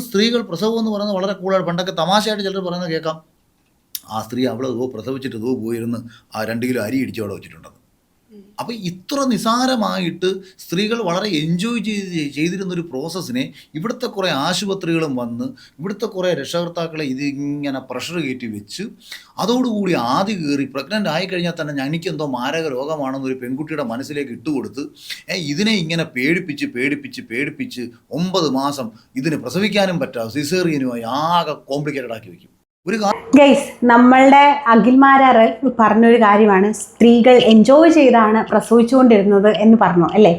സ്ത്രീകൾ പ്രസവം എന്ന് പറയുന്നത് വളരെ കൂടുതൽ പണ്ടൊക്കെ തമാശയായിട്ട് ചിലർ പറയുന്നത് കേൾക്കാം. ആ സ്ത്രീ അവൾ പ്രസവിച്ചിട്ട് പോയിരുന്ന് ആ 2 കിലോ അരി ഇടിച്ച് അവിടെ വെച്ചിട്ടുണ്ടെന്ന്. അപ്പോൾ ഇത്ര നിസാരമായിട്ട് സ്ത്രീകൾ വളരെ എൻജോയ് ചെയ്തിരുന്നൊരു പ്രോസസ്സിനെ ഇവിടുത്തെ കുറേ ആശുപത്രികളും വന്ന് ഇവിടുത്തെ കുറേ രക്ഷകർത്താക്കളെ ഇതിങ്ങനെ പ്രഷർ കയറ്റി വെച്ച് അതോടുകൂടി ആദി കയറി പ്രഗ്നൻ്റ് ആയിക്കഴിഞ്ഞാൽ തന്നെ എനിക്കെന്തോ മാരക രോഗമാണെന്നൊരു പെൺകുട്ടിയുടെ മനസ്സിലേക്ക് ഇട്ടുകൊടുത്ത് ഇതിനെ ഇങ്ങനെ പേടിപ്പിച്ച് 9 മാസം ഇതിന് പ്രസവിക്കാനും പറ്റാതെ സിസേറിയനുമായി ആകെ കോംപ്ലിക്കേറ്റഡ് ആക്കി വയ്ക്കും. ഗൈസ്, നമ്മളുടെ അഖിൽമാരാർ പറഞ്ഞൊരു കാര്യമാണ്, സ്ത്രീകൾ എൻജോയ് ചെയ്താണ് പ്രസവിച്ചുകൊണ്ടിരുന്നത് എന്ന് പറഞ്ഞു അല്ലേ.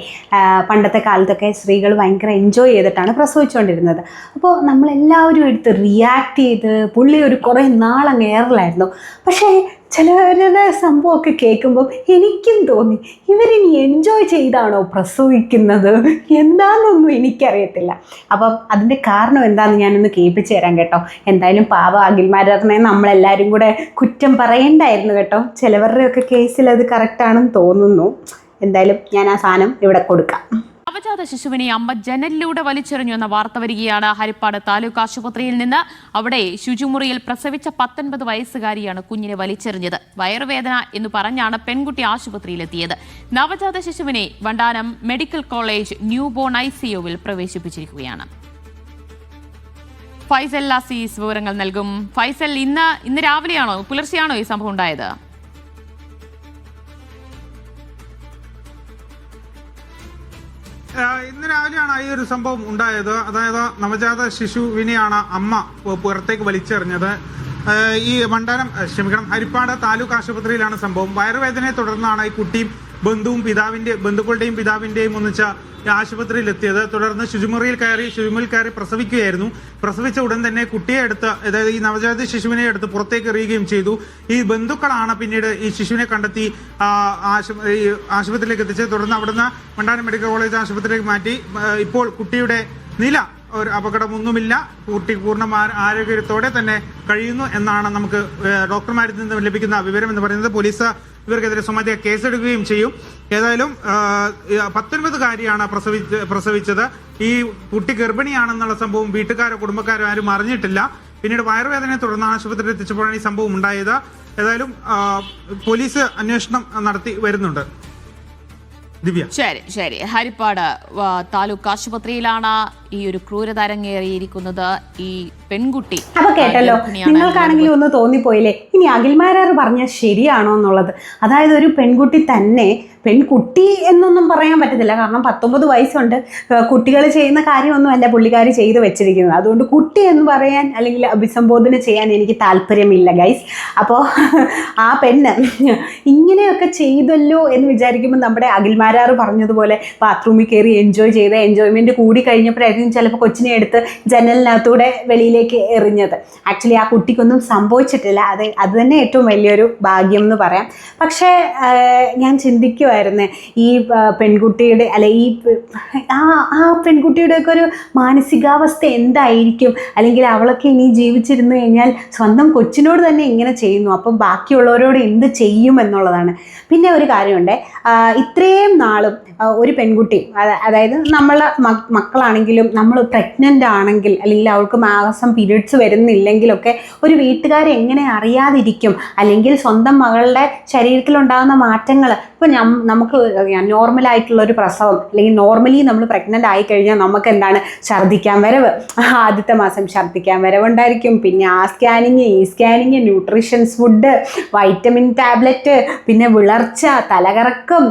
പണ്ടത്തെ കാലത്തൊക്കെ സ്ത്രീകൾ ഭയങ്കര എൻജോയ് ചെയ്തിട്ടാണ് പ്രസവിച്ചുകൊണ്ടിരുന്നത്. അപ്പോൾ നമ്മളെല്ലാവരും എടുത്ത് റിയാക്ട് ചെയ്ത് പുള്ളി ഒരു കുറേ നാളങ്ങ് എയറിലായിരുന്നു. പക്ഷേ ചിലവരുടെ സംഭവമൊക്കെ കേൾക്കുമ്പോൾ എനിക്കും തോന്നി, ഇവരിനി എൻജോയ് ചെയ്താണോ പ്രസവിക്കുന്നത് എന്താണെന്നൊന്നും എനിക്കറിയത്തില്ല. അപ്പം അതിൻ്റെ കാരണം എന്താണെന്ന് ഞാനൊന്ന് കേൾപ്പിച്ച് തരാം കേട്ടോ. എന്തായാലും പാവ അഖിൽമാരാറിനെ നമ്മളെല്ലാവരും കൂടെ കുറ്റം പറയണ്ടായിരുന്നു കേട്ടോ. ചിലവരുടെയൊക്കെ കേസിൽ അത് കറക്റ്റാണെന്ന് തോന്നുന്നു. എന്തായാലും ഞാൻ ആ സാധനം ഇവിടെ കൊടുക്കാം. നവജാത ശിശുവിനെ അമ്മ ജനലിലൂടെ വലിച്ചെറിഞ്ഞു എന്ന വാർത്ത വരികയാണ് ഹരിപ്പാട് താലൂക്ക് ആശുപത്രിയിൽ നിന്ന്. അവിടെ ശുചിമുറിയിൽ പ്രസവിച്ച 19 വയസ്സുകാരിയാണ് കുഞ്ഞിനെ വലിച്ചെറിഞ്ഞത്. വയറുവേദന എന്ന് പറഞ്ഞാണ് പെൺകുട്ടി ആശുപത്രിയിലെത്തിയത്. നവജാത ശിശുവിനെ വണ്ടാനം മെഡിക്കൽ കോളേജ് ന്യൂബോൺ ICUവിൽ പ്രവേശിപ്പിച്ചിരിക്കുകയാണ്. ഫൈസൽ അസീസ് വിവരങ്ങൾ നൽകും. ഫൈസൽ, ഇന്ന് രാവിലെയാണോ പുലർച്ചെയാണോ ഈ സംഭവം ഉണ്ടായത്? ഇന്ന് രാവിലെയാണ് ഈ ഒരു സംഭവം ഉണ്ടായത്. അതായത് നവജാത ശിശുവിനെയാണ് അമ്മ പുറത്തേക്ക് വലിച്ചെറിഞ്ഞത്. ഈ ഹരിപ്പാട് താലൂക്ക് ആശുപത്രിയിലാണ് സംഭവം. വയറുവേദനയെ തുടർന്നാണ് ഈ കുട്ടിയും ബന്ധുക്കളുടെയും പിതാവിന്റെയും ഒന്നിച്ച ആശുപത്രിയിലെത്തിയത്. തുടർന്ന് ശുചിമുറിയിൽ കയറി പ്രസവിക്കുകയായിരുന്നു. പ്രസവിച്ച ഉടൻ തന്നെ കുട്ടിയെ എടുത്ത്, അതായത് ഈ നവജാത ശിശുവിനെ എടുത്ത് പുറത്തേക്ക് എറിയുകയും ചെയ്തു. ഈ ബന്ധുക്കളാണ് പിന്നീട് ഈ ശിശുവിനെ കണ്ടെത്തി ആശുപത്രിയിലേക്ക് എത്തിച്ചത്. തുടർന്ന് അവിടുന്ന് വണ്ടാനം മെഡിക്കൽ കോളേജ് ആശുപത്രിയിലേക്ക് മാറ്റി. ഇപ്പോൾ കുട്ടിയുടെ നില ഒരു അപകടമൊന്നുമില്ല, കുട്ടി പൂർണ്ണ ആരോഗ്യത്തോടെ തന്നെ കഴിയുന്നു എന്നാണ് നമുക്ക് ഡോക്ടർമാരിൽ നിന്ന് ലഭിക്കുന്ന വിവരം എന്ന് പറയുന്നത്. പോലീസ് ഇവർക്കെതിരെ സ്വമേധയാ കേസെടുക്കുകയും ചെയ്യും. ഏതായാലും 19-കാരിയാണ് പ്രസവിച്ചത്. ഈ കുട്ടി ഗർഭിണിയാണെന്നുള്ള സംഭവം വീട്ടുകാരോ കുടുംബക്കാരോ ആരും അറിഞ്ഞിട്ടില്ല. പിന്നീട് വയറുവേദനയെ തുടർന്ന് ആശുപത്രിയിൽ എത്തിച്ചപ്പോഴാണ് ഈ സംഭവം ഉണ്ടായത്. ഏതായാലും പോലീസ് അന്വേഷണം നടത്തി വരുന്നുണ്ട്. ശരി. ഹരിപ്പാട് താലൂക്ക് ആശുപത്രിയിലാണ് ഈ ഒരു ക്രൂരത അരങ്ങേറിയിരിക്കുന്നത്. ഈ പെൺകുട്ടി അപ്പൊ കേട്ടല്ലോ, നിങ്ങൾക്കാണെങ്കിലും ഒന്ന് തോന്നിപ്പോയില്ലേ ഇനി അഖിൽമാരാർ പറഞ്ഞ ശരിയാണോ എന്നുള്ളത്. അതായത് ഒരു പെൺകുട്ടി തന്നെ, പെൺകുട്ടി എന്നൊന്നും പറയാൻ പറ്റത്തില്ല, കാരണം 19 വയസ്സുണ്ട്. കുട്ടികൾ ചെയ്യുന്ന കാര്യമൊന്നുമല്ല പുള്ളിക്കാരി ചെയ്ത് വെച്ചിരിക്കുന്നത്. അതുകൊണ്ട് കുട്ടി എന്ന് പറയാൻ അല്ലെങ്കിൽ അഭിസംബോധന ചെയ്യാൻ എനിക്ക് താല്പര്യമില്ല ഗൈസ്. അപ്പോൾ ആ പെണ്ണ് ഇങ്ങനെയൊക്കെ ചെയ്തല്ലോ എന്ന് വിചാരിക്കുമ്പോൾ നമ്മുടെ അഖിൽമാരാർ പറഞ്ഞതുപോലെ ബാത്റൂമിൽ കയറി എൻജോയ് ചെയ്ത എൻജോയ്മെൻറ്റ് കൂടി കഴിഞ്ഞപ്പോഴായിരിക്കും ചിലപ്പോൾ കൊച്ചിനെ എടുത്ത് ജനലിനകത്തൂടെ വെളിയിലേക്ക് എറിഞ്ഞത്. ആക്ച്വലി ആ കുട്ടിക്കൊന്നും സംഭവിച്ചിട്ടില്ല. അത് തന്നെ ഏറ്റവും വലിയൊരു ഭാഗ്യം എന്ന് പറയാം. പക്ഷേ ഞാൻ ചിന്തിക്കുമായിരുന്നു, ഈ പെൺകുട്ടിയുടെ ഈ പെൺകുട്ടിയുടെയൊക്കെ ഒരു മാനസികാവസ്ഥ എന്തായിരിക്കും, അല്ലെങ്കിൽ അവളൊക്കെ ഇനി ജീവിച്ചിരുന്നു കഴിഞ്ഞാൽ സ്വന്തം കൊച്ചിനോട് തന്നെ ഇങ്ങനെ ചെയ്യുന്നു, അപ്പം ബാക്കിയുള്ളവരോട് എന്ത് ചെയ്യും എന്നുള്ളതാണ്. പിന്നെ ഒരു കാര്യമുണ്ട്, ഇത്രയും നാളും ഒരു പെൺകുട്ടി, അതായത് നമ്മളെ മക്കളാണെങ്കിലും നമ്മൾ പ്രഗ്നൻ്റ് ആണെങ്കിൽ അല്ലെങ്കിൽ അവൾക്ക് മാസം പീരിയഡ്സ് വരുന്നില്ലെങ്കിലൊക്കെ ഒരു വീട്ടുകാരെ എങ്ങനെ അറിയാതിരിക്കും, അല്ലെങ്കിൽ സ്വന്തം മകളുടെ ശരീരത്തിലുണ്ടാകുന്ന മാറ്റങ്ങൾ. ഇപ്പോൾ നമുക്ക് നോർമലായിട്ടുള്ളൊരു പ്രസവം അല്ലെങ്കിൽ നോർമലി നമ്മൾ പ്രഗ്നൻ്റ് ആയിക്കഴിഞ്ഞാൽ നമുക്ക് എന്താണ്, ഛർദ്ദിക്കാൻ വരവ്, ആദ്യത്തെ മാസം ഛർദ്ദിക്കാൻ വരവുണ്ടായിരിക്കും. പിന്നെ ആ സ്കാനിങ്, ഈ scanning, nutritions food, vitamin tablet, പിന്നെ വിളർച്ച, തലകറക്കം,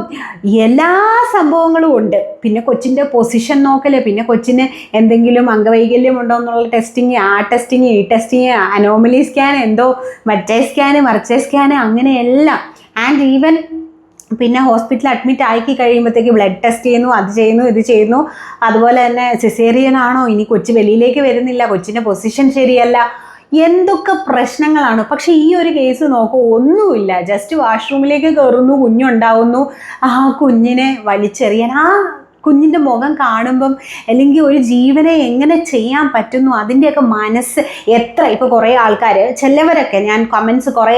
എല്ലാ സംഭവങ്ങളും ഉണ്ട്. പിന്നെ കൊച്ചിൻ്റെ പൊസിഷൻ നോക്കൽ, പിന്നെ കൊച്ചിന് എന്തെങ്കിലും അംഗവൈകല്യം ഉണ്ടോ എന്നുള്ള ടെസ്റ്റിങ്, ആ ടെസ്റ്റിങ്, ഈ ടെസ്റ്റിങ്, അനോമലി സ്കാൻ, എന്തോ മറ്റേ സ്കാന് മറിച്ചേ സ്കാന്, അങ്ങനെയെല്ലാം. ആൻഡ് ഈവൻ പിന്നെ ഹോസ്പിറ്റലിൽ അഡ്മിറ്റ് ആക്കി കഴിയുമ്പോഴത്തേക്ക് ബ്ലഡ് ടെസ്റ്റ് ചെയ്യുന്നു, അത് ചെയ്യുന്നു, ഇത് ചെയ്യുന്നു. അതുപോലെ തന്നെ സിസേറിയൻ ആണോ, ഇനി കൊച്ച് വെളിയിലേക്ക് വരുന്നില്ല, കൊച്ചിൻ്റെ പൊസിഷൻ ശരിയല്ല, എന്തൊക്കെ പ്രശ്നങ്ങളാണ്. പക്ഷെ ഈ ഒരു കേസ് നോക്കൂ, ഒന്നുമില്ല. ജസ്റ്റ് വാഷ്റൂമിലേക്ക് കയറുന്നു, കുഞ്ഞുണ്ടാവുന്നു, ആ കുഞ്ഞിനെ വലിച്ചെറിയാൻ, കുഞ്ഞിൻ്റെ മുഖം കാണുമ്പം അല്ലെങ്കിൽ ഒരു ജീവനെ എങ്ങനെ ചെയ്യാൻ പറ്റുന്നു അതിൻ്റെയൊക്കെ മനസ്സ് എത്ര. ഇപ്പോൾ കുറേ ആൾക്കാർ ചിലവരൊക്കെ ഞാൻ കമൻസ് കുറേ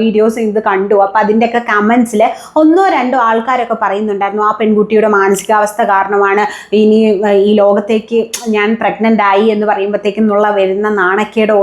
വീഡിയോസ് ഇത് കണ്ടു. അപ്പോൾ അതിൻ്റെയൊക്കെ കമൻസിൽ 1-2 ആൾക്കാരൊക്കെ പറയുന്നുണ്ടായിരുന്നു ആ പെൺകുട്ടിയുടെ മാനസികാവസ്ഥ കാരണമാണ് ഇനി ഈ ലോകത്തേക്ക് ഞാൻ പ്രഗ്നൻ്റ് ആയി എന്ന് പറയുമ്പോഴത്തേക്കെന്നുള്ള വരുന്ന നാണക്കേട്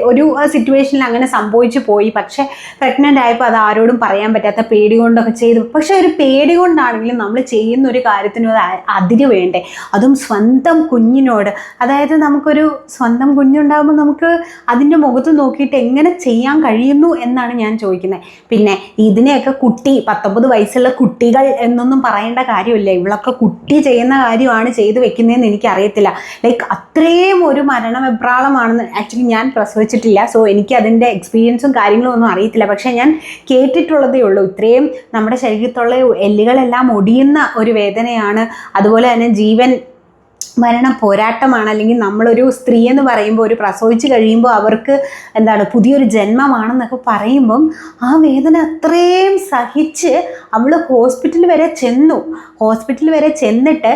ഒരു സിറ്റുവേഷനിൽ അങ്ങനെ സംഭവിച്ചു പോയി. പക്ഷേ പ്രഗ്നൻ്റ് ആയപ്പോൾ അത് ആരോടും പറയാൻ പറ്റാത്ത പേടി കൊണ്ടൊക്കെ ചെയ്തു. പക്ഷേ ഒരു പേടി കൊണ്ടാണെങ്കിലും നമ്മൾ ചെയ്യുന്ന ഒരു കാര്യത്തിന് അതിര് വേണ്ടേ, അതും സ്വന്തം കുഞ്ഞിനോട്. അതായത് നമുക്കൊരു സ്വന്തം കുഞ്ഞുണ്ടാകുമ്പോൾ നമുക്ക് അതിൻ്റെ മുഖത്ത് നോക്കിയിട്ട് എങ്ങനെ ചെയ്യാൻ കഴിയുന്നു എന്നാണ് ഞാൻ ചോദിക്കുന്നത്. പിന്നെ ഇതിനെയൊക്കെ 19 വയസ്സുള്ള കുട്ടികൾ എന്നൊന്നും പറയേണ്ട കാര്യമില്ല. ഇവളൊക്കെ കുട്ടി ചെയ്യുന്ന കാര്യമാണ് ചെയ്തു വെക്കുന്നതെന്ന് എനിക്കറിയത്തില്ല. ലൈക്ക് അത്രയും ഒരു മരണവെപ്രാളമാണെന്ന്. ആക്ച്വലി ഞാൻ പ്രസവിച്ചിട്ടില്ല, സോ എനിക്ക് അതിൻ്റെ എക്സ്പീരിയൻസും കാര്യങ്ങളും ഒന്നും അറിയത്തില്ല. പക്ഷേ ഞാൻ കേട്ടിട്ടുള്ളതേ ഉള്ളൂ. ഇത്രയും നമ്മുടെ ശരീരത്തുള്ള എല്ലുകളെല്ലാം ഒടിയുന്ന ഒരു വേദനയാണ്. അതുപോലെ തന്നെ ജീവൻ മരണ പോരാട്ടമാണ്. അല്ലെങ്കിൽ നമ്മളൊരു സ്ത്രീ എന്ന് പറയുമ്പോൾ ഒരു പ്രസവിച്ച് കഴിയുമ്പോൾ അവർക്ക് പുതിയൊരു ജന്മമാണെന്നൊക്കെ പറയുമ്പം ആ വേദന അത്രയും സഹിച്ച് അവൾ ഹോസ്പിറ്റൽ വരെ ചെന്നിട്ട്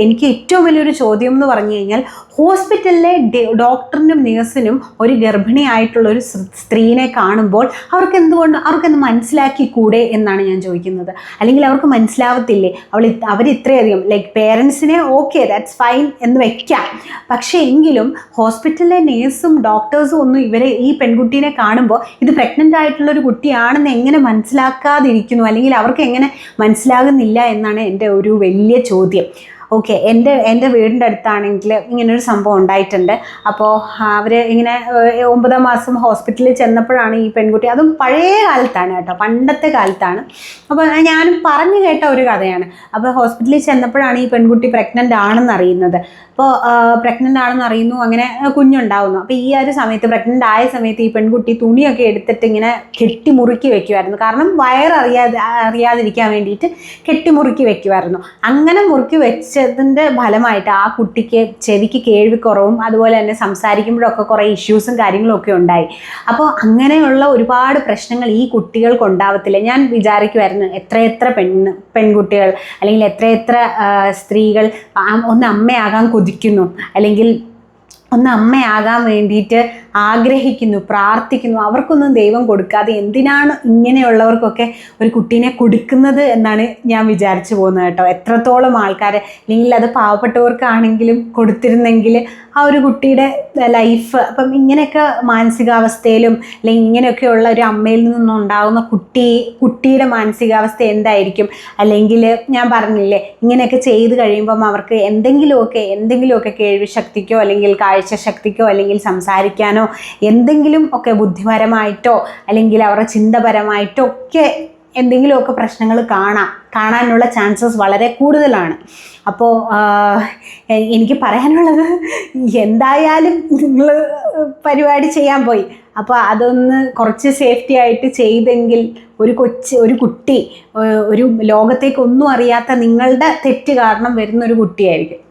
എനിക്ക് ഏറ്റവും വലിയൊരു ചോദ്യം എന്ന് പറഞ്ഞു കഴിഞ്ഞാൽ, ഹോസ്പിറ്റലിലെ ഡോക്ടറിനും നേഴ്സിനും ഒരു ഗർഭിണിയായിട്ടുള്ള ഒരു സ്ത്രീനെ കാണുമ്പോൾ അവർക്കെന്ത് മനസ്സിലാക്കി കൂടെ എന്നാണ് ഞാൻ ചോദിക്കുന്നത്. അല്ലെങ്കിൽ അവർക്ക് മനസ്സിലാവത്തില്ലേ? അവരിത്രയധികം ലൈക്ക് പേരൻസിനെ ഓക്കെ ദാറ്റ്സ് ഫൈൻ എന്ന് വെക്കാം. പക്ഷേ എങ്കിലും ഹോസ്പിറ്റലിലെ നേഴ്സും ഡോക്ടേഴ്സും ഒന്നും ഈ പെൺകുട്ടീനെ കാണുമ്പോൾ ഇത് പ്രഗ്നൻ്റ് ആയിട്ടുള്ളൊരു കുട്ടിയാണെന്ന് എങ്ങനെ മനസ്സിലാക്കാതിരിക്കുന്നു, അല്ലെങ്കിൽ അവർക്ക് എങ്ങനെ മനസ്സിലാകുന്നില്ല എന്നാണ് എൻ്റെ ഒരു വലിയ ചോദ്യം. ഓക്കെ, എൻ്റെ വീടിൻ്റെ അടുത്താണെങ്കിൽ ഇങ്ങനൊരു സംഭവം ഉണ്ടായിട്ടുണ്ട്. അപ്പോൾ അവർ ഇങ്ങനെ 9ാം മാസം ഹോസ്പിറ്റലിൽ ചെന്നപ്പോഴാണ് ഈ പെൺകുട്ടി, അതും പഴയ കാലത്താണ് കേട്ടോ, പണ്ടത്തെ കാലത്താണ്. അപ്പോൾ ഞാനും പറഞ്ഞു കേട്ട ഒരു കഥയാണ്. അപ്പോൾ ഹോസ്പിറ്റലിൽ ചെന്നപ്പോഴാണ് ഈ പെൺകുട്ടി പ്രഗ്നൻ്റ് ആണെന്ന് അറിയുന്നത്. അപ്പോൾ പ്രഗ്നൻ്റ് ആണെന്ന് അറിയുന്നു, അങ്ങനെ കുഞ്ഞുണ്ടാവുന്നു. അപ്പോൾ ഈ ഒരു സമയത്ത് പ്രഗ്നൻ്റ് ആയ സമയത്ത് ഈ പെൺകുട്ടി തുണിയൊക്കെ എടുത്തിട്ട് ഇങ്ങനെ കെട്ടിമുറുക്കി വെക്കുമായിരുന്നു. കാരണം അറിയാതിരിക്കാൻ വേണ്ടിയിട്ട് കെട്ടിമുറുക്കി വെക്കുമായിരുന്നു. അങ്ങനെ മുറുക്കി വെച്ചതിൻ്റെ ഫലമായിട്ട് ആ കുട്ടിക്ക് ചെവിക്ക് കേൾവിക്കുറവും അതുപോലെ തന്നെ സംസാരിക്കുമ്പോഴൊക്കെ കുറേ ഇഷ്യൂസും കാര്യങ്ങളും ഒക്കെ ഉണ്ടായി. അപ്പോൾ അങ്ങനെയുള്ള ഒരുപാട് പ്രശ്നങ്ങൾ ഈ കുട്ടികൾക്ക് ഉണ്ടാവത്തില്ല. ഞാൻ വിചാരിക്കുമായിരുന്നു എത്ര പെൺകുട്ടികൾ അല്ലെങ്കിൽ എത്ര സ്ത്രീകൾ ഒന്ന് അമ്മയാകാൻ കൊതിക്കുന്നു, അല്ലെങ്കിൽ ഒന്ന് അമ്മയാകാൻ വേണ്ടിയിട്ട് ആഗ്രഹിക്കുന്നു, പ്രാർത്ഥിക്കുന്നു. അവർക്കൊന്നും ദൈവം കൊടുക്കാതെ എന്തിനാണ് ഇങ്ങനെയുള്ളവർക്കൊക്കെ ഒരു കുട്ടീനെ കൊടുക്കുന്നത് എന്നാണ് ഞാൻ വിചാരിച്ചു പോകുന്നത് കേട്ടോ. എത്രത്തോളം ആൾക്കാർ, അല്ലെങ്കിൽ അത് പാവപ്പെട്ടവർക്കാണെങ്കിലും കൊടുത്തിരുന്നെങ്കിൽ ആ ഒരു കുട്ടിയുടെ ലൈഫ്. അപ്പം ഇങ്ങനെയൊക്കെ മാനസികാവസ്ഥയിലും അല്ലെങ്കിൽ ഇങ്ങനെയൊക്കെയുള്ള ഒരു അമ്മയിൽ നിന്നുണ്ടാകുന്ന കുട്ടിയുടെ മാനസികാവസ്ഥ എന്തായിരിക്കും? അല്ലെങ്കിൽ ഞാൻ പറഞ്ഞില്ലേ, ഇങ്ങനെയൊക്കെ ചെയ്ത് കഴിയുമ്പം അവർക്ക് എന്തെങ്കിലുമൊക്കെ കേൾവി ശക്തിക്കോ അല്ലെങ്കിൽ കാഴ്ചശക്തിക്കോ അല്ലെങ്കിൽ സംസാരിക്കാനോ എന്തെങ്കിലും ഒക്കെ ബുദ്ധിപരമായിട്ടോ അല്ലെങ്കിൽ അവരുടെ ചിന്തപരമായിട്ടോ ഒക്കെ എന്തെങ്കിലുമൊക്കെ പ്രശ്നങ്ങൾ കാണാനുള്ള ചാൻസസ് വളരെ കൂടുതലാണ്. അപ്പോൾ എനിക്ക് പറയാനുള്ളത്, എന്തായാലും നിങ്ങൾ പരിപാടി ചെയ്യാൻ പോയി, അപ്പോൾ അതൊന്ന് കുറച്ച് സേഫ്റ്റി ആയിട്ട് ചെയ്തെങ്കിൽ ഒരു കുട്ടി ഒരു ലോകത്തേക്ക് ഒന്നും അറിയാത്ത നിങ്ങളുടെ തെറ്റ് കാരണം വരുന്നൊരു കുട്ടിയായിരിക്കും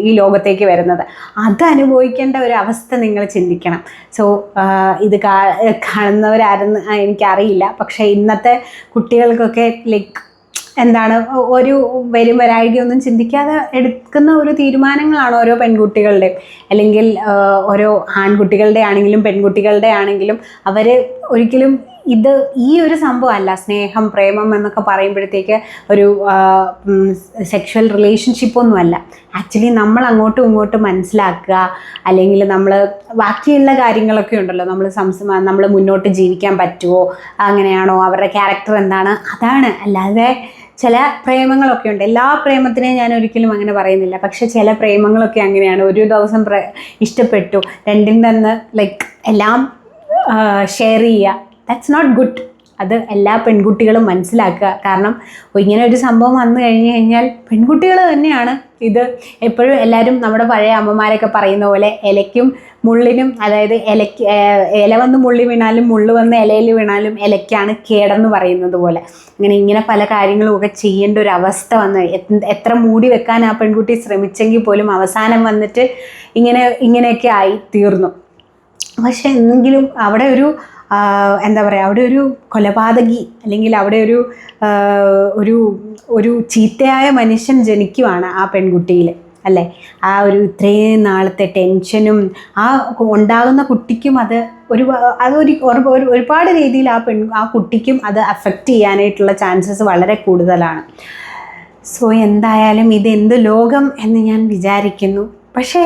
ഈ ലോകത്തേക്ക് വരുന്നത്. അത് അനുഭവിക്കേണ്ട ഒരു അവസ്ഥ നിങ്ങൾ ചിന്തിക്കണം. സോ ഇത് കാണുന്നവരാരെന്ന് എനിക്കറിയില്ല, പക്ഷേ ഇന്നത്തെ കുട്ടികൾക്കൊക്കെ ലൈക്ക് ഒരു വരാഴികയൊന്നും ചിന്തിക്കാതെ എടുക്കുന്ന ഒരു തീരുമാനങ്ങളാണ് ഓരോ പെൺകുട്ടികളുടെയും, അല്ലെങ്കിൽ ഓരോ ആൺകുട്ടികളുടെ ആണെങ്കിലും പെൺകുട്ടികളുടെ ആണെങ്കിലും. അവർ ഒരിക്കലും ഈ ഒരു സംഭവമല്ല, സ്നേഹം പ്രേമം എന്നൊക്കെ പറയുമ്പോഴത്തേക്ക് ഒരു സെക്ഷൽ റിലേഷൻഷിപ്പൊന്നുമല്ല. ആക്ച്വലി നമ്മൾ അങ്ങോട്ടും ഇങ്ങോട്ടും മനസ്സിലാക്കുക, അല്ലെങ്കിൽ നമ്മൾ ബാക്കിയുള്ള കാര്യങ്ങളൊക്കെ ഉണ്ടല്ലോ, നമ്മൾ മുന്നോട്ട് ജീവിക്കാൻ പറ്റുമോ, അങ്ങനെയാണോ, അവരുടെ ക്യാരക്ടർ എന്താണ്, അതാണ്. അല്ലാതെ ചില പ്രേമങ്ങളൊക്കെ ഉണ്ട്. എല്ലാ പ്രേമത്തിനെയും ഞാൻ ഒരിക്കലും അങ്ങനെ പറയുന്നില്ല, പക്ഷെ ചില പ്രേമങ്ങളൊക്കെ അങ്ങനെയാണ്. ഒരു ദിവസം ഇഷ്ടപ്പെട്ടു, രണ്ടിൽ നിന്ന് ലൈക്ക് എല്ലാം ഷെയർ ചെയ്യുക, ദാറ്റ്സ് നോട്ട് ഗുഡ്. അത് എല്ലാ പെൺകുട്ടികളും മനസ്സിലാക്കുക. കാരണം ഇങ്ങനെ ഒരു സംഭവം വന്നു കഴിഞ്ഞാൽ പെൺകുട്ടികൾ തന്നെയാണ് ഇത്. എപ്പോഴും എല്ലാവരും നമ്മുടെ പഴയ അമ്മമാരൊക്കെ പറയുന്ന പോലെ ഇലയ്ക്കും മുള്ളിനും, അതായത് ഇല വന്ന് മുള്ളി വീണാലും മുള്ളു വന്ന് ഇലയിൽ വീണാലും ഇലയ്ക്കാണ് കേടെന്ന് പറയുന്നത് പോലെ, ഇങ്ങനെ പല കാര്യങ്ങളും ഒക്കെ ചെയ്യേണ്ട ഒരു അവസ്ഥ വന്ന് എത്ര മൂടി വെക്കാൻ ആ പെൺകുട്ടി ശ്രമിച്ചെങ്കിൽ പോലും അവസാനം വന്നിട്ട് ഇങ്ങനെയൊക്കെ ആയി തീർന്നു. പക്ഷെ എന്തെങ്കിലും അവിടെ എന്താ പറയുക, അവിടെ ഒരു കൊലപാതകി അല്ലെങ്കിൽ അവിടെ ഒരു ഒരു ചീത്തയായ മനുഷ്യൻ ജനിക്കുവാണ് ആ പെൺകുട്ടിയിൽ അല്ലേ. ആ ഒരു ഇത്രയും നാളത്തെ ടെൻഷനും ആ ഉണ്ടാകുന്ന കുട്ടിക്കും ഒരുപാട് രീതിയിൽ ആ കുട്ടിക്കും അത് അഫക്റ്റ് ചെയ്യാനായിട്ടുള്ള ചാൻസസ് വളരെ കൂടുതലാണ്. സോ എന്തായാലും ഇതെന്ത് ലോകം എന്ന് ഞാൻ വിചാരിക്കുന്നു. പക്ഷേ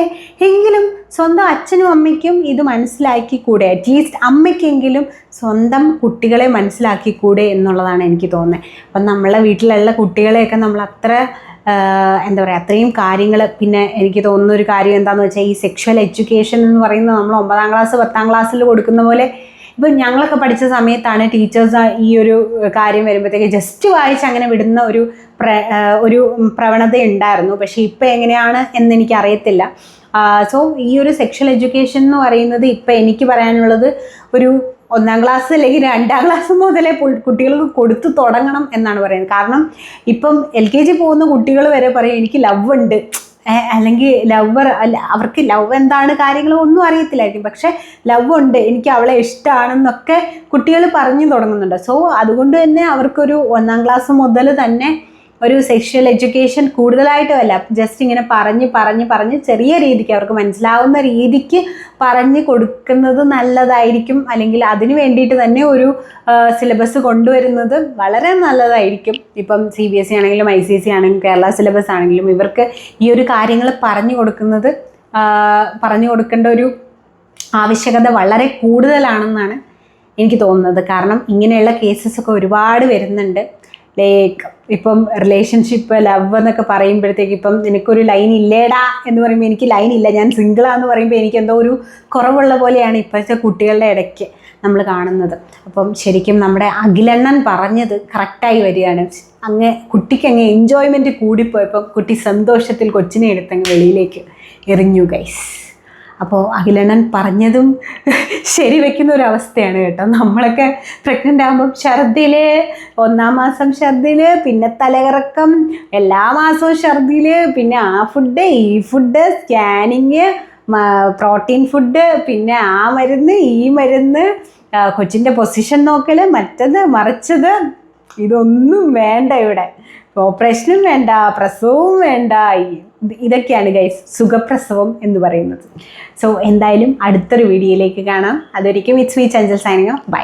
എങ്കിലും സ്വന്തം അച്ഛനും അമ്മയ്ക്കും ഇത് മനസ്സിലാക്കിക്കൂടെ, അറ്റ്ലീസ്റ്റ് അമ്മയ്ക്കെങ്കിലും സ്വന്തം കുട്ടികളെ മനസ്സിലാക്കിക്കൂടെ എന്നുള്ളതാണ് എനിക്ക് തോന്നുന്നത്. അപ്പം നമ്മളെ വീട്ടിലുള്ള കുട്ടികളെയൊക്കെ നമ്മൾ അത്ര എന്താ പറയുക, അത്രയും കാര്യങ്ങൾ. പിന്നെ എനിക്ക് തോന്നുന്ന ഒരു കാര്യം എന്താണെന്ന് വെച്ചാൽ, ഈ സെക്ഷൽ എഡ്യൂക്കേഷൻ എന്ന് പറയുന്നത് നമ്മൾ 9ാം ക്ലാസ് 10ാം ക്ലാസ്സിൽ കൊടുക്കുന്ന പോലെ ഇപ്പം ഞങ്ങളൊക്കെ പഠിച്ച സമയത്താണ് ടീച്ചേഴ്സ് ഈ ഒരു കാര്യം വരുമ്പോഴത്തേക്ക് ജസ്റ്റ് വായിച്ച് അങ്ങനെ വിടുന്ന ഒരു പ്രവണത ഉണ്ടായിരുന്നു. പക്ഷേ ഇപ്പം എങ്ങനെയാണ് എന്നെനിക്ക് അറിയത്തില്ല. സോ ഈ ഒരു സെക്ഷൽ എഡ്യൂക്കേഷൻ എന്ന് പറയുന്നത് ഇപ്പം എനിക്ക് പറയാനുള്ളത് ഒരു 1ാം ക്ലാസ് അല്ലെങ്കിൽ 2ാം ക്ലാസ് മുതലേ കുട്ടികൾക്ക് കൊടുത്തു തുടങ്ങണം എന്നാണ് പറയുന്നത്. കാരണം ഇപ്പം LKG പോകുന്ന കുട്ടികൾ വരെ പറയും എനിക്ക് ലവ് ഉണ്ട്, അല്ലെങ്കിൽ അവർക്ക് ലവ് എന്താണ് കാര്യങ്ങളും ഒന്നും അറിയത്തില്ലായിരിക്കും, പക്ഷെ ലവ് ഉണ്ട്, എനിക്ക് അവളെ ഇഷ്ടമാണെന്നൊക്കെ കുട്ടികൾ പറഞ്ഞു തുടങ്ങുന്നുണ്ട്. സോ അതുകൊണ്ട് തന്നെ അവർക്കൊരു 1ാം ക്ലാസ് മുതൽ തന്നെ ഒരു സെക്ഷൽ എഡ്യൂക്കേഷൻ കൂടുതലായിട്ടുമല്ല, ജസ്റ്റ് ഇങ്ങനെ പറഞ്ഞ് ചെറിയ രീതിക്ക് അവർക്ക് മനസ്സിലാവുന്ന രീതിക്ക് പറഞ്ഞു കൊടുക്കുന്നത് നല്ലതായിരിക്കും. അല്ലെങ്കിൽ അതിന് വേണ്ടിയിട്ട് തന്നെ ഒരു സിലബസ് കൊണ്ടുവരുന്നത് വളരെ നല്ലതായിരിക്കും. ഇപ്പം CBSE ആണെങ്കിലും ICSE ആണെങ്കിലും കേരള സിലബസ് ആണെങ്കിലും ഇവർക്ക് ഈ ഒരു കാര്യങ്ങൾ പറഞ്ഞു കൊടുക്കേണ്ട ഒരു ആവശ്യകത വളരെ കൂടുതലാണെന്നാണ് എനിക്ക് തോന്നുന്നത്. കാരണം ഇങ്ങനെയുള്ള കേസസൊക്കെ ഒരുപാട് വരുന്നുണ്ട്. ലൈക്ക് ഇപ്പം റിലേഷൻഷിപ്പ് ലവ് എന്നൊക്കെ പറയുമ്പോഴത്തേക്ക് ഇപ്പം നിനക്കൊരു ലൈൻ ഇല്ലേടാ എന്ന് പറയുമ്പോൾ എനിക്ക് ലൈൻ ഇല്ല, ഞാൻ സിംഗിളാന്ന് പറയുമ്പോൾ എനിക്ക് എന്തോ ഒരു കുറവുള്ള പോലെയാണ് ഇപ്പോഴത്തെ കുട്ടികളുടെ ഇടയ്ക്ക് നമ്മൾ കാണുന്നത്. അപ്പം ശരിക്കും നമ്മുടെ അഖിലണ്ണൻ പറഞ്ഞത് കറക്റ്റായി വരികയാണ്. കുട്ടിക്ക് എൻജോയ്മെൻറ്റ് കൂടിപ്പോയപ്പം കുട്ടി സന്തോഷത്തിൽ കൊച്ചിനെ എടുത്തങ്ങ് വെളിയിലേക്ക് എറിഞ്ഞു ഗൈസ്. അപ്പോൾ അഖിലണ്ണൻ പറഞ്ഞതും ശരിവെക്കുന്ന ഒരു അവസ്ഥയാണ് കേട്ടോ. നമ്മളൊക്കെ പ്രഗ്നൻ്റ് ആകുമ്പം ഛർദിൽ, 1ാം മാസം ഛർദിൽ, പിന്നെ തലകറക്കം, എല്ലാ മാസവും ഛർദിൽ, പിന്നെ ആ ഫുഡ് ഈ ഫുഡ്, സ്കാനിങ്, പ്രോട്ടീൻ ഫുഡ്, പിന്നെ ആ മരുന്ന് ഈ മരുന്ന്, കൊച്ചിൻ്റെ പൊസിഷൻ നോക്കൽ, മറ്റത് മറിച്ചത്, ഇതൊന്നും വേണ്ട ഇവിടെ. ഓപ്പറേഷനും വേണ്ട, പ്രസവവും വേണ്ട. ഇതൊക്കെയാണ് ഗൈസ് സുഖപ്രസവം എന്ന് പറയുന്നത്. സോ എന്തായാലും അടുത്തൊരു വീഡിയോയിലേക്ക് കാണാം. അതൊരിക്കും it's me Chanchal signing off. By.